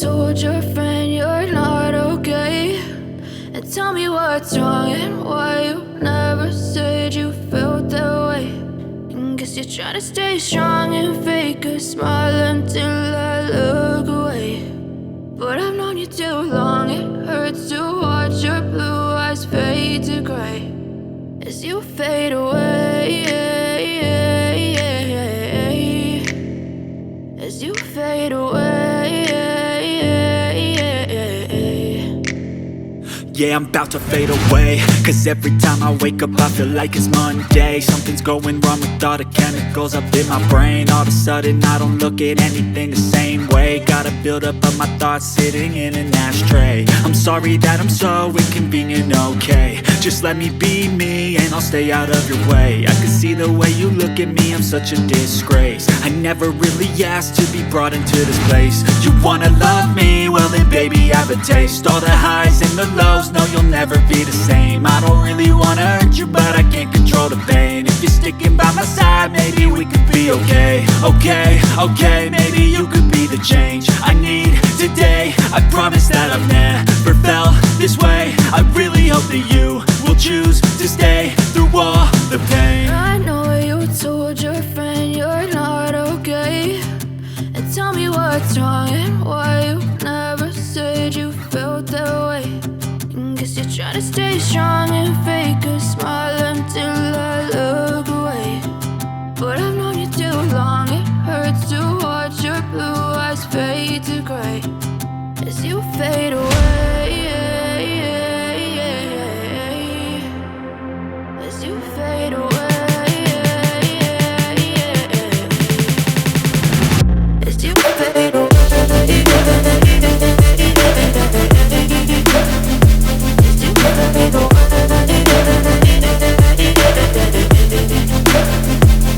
told your friend you're not okay, and tell me what's wrong and why you never said you felt that way. And guess you're trying to stay strong and fake a smile until I look away. But I've known you too long, it hurts to watch your blue eyes fade to gray as you fade away, as you fade away. Yeah, I'm about to fade away, cause every time I wake up I feel like it's Monday. Something's going wrong with all the chemicals up in my brain. All of a sudden I don't look at anything the same way. Gotta build up of my thoughts sitting in an ashtray. I'm sorry that I'm so inconvenient, okay. Just let me be me and I'll stay out of your way. I can see the way you look at me, I'm such a disgrace. I never really asked to be brought into this place. You wanna love me? Well then baby I have a taste. All the highs and the lows, no you'll never be the same. I don't really wanna hurt you but I can't control the pain. If you're sticking by my side maybe we could be okay. Okay, maybe you could be the change I need today. I promise that I've never felt this way. I really hope that you will choose to stay through all the pain. I know you told your friend you're not okay, and tell me what's wrong and why you never said you felt that way. And guess you're trying to stay strong and fake a smile until I look away. But I've known you too long, it hurts to watch your blue eyes fade to gray as you fade away.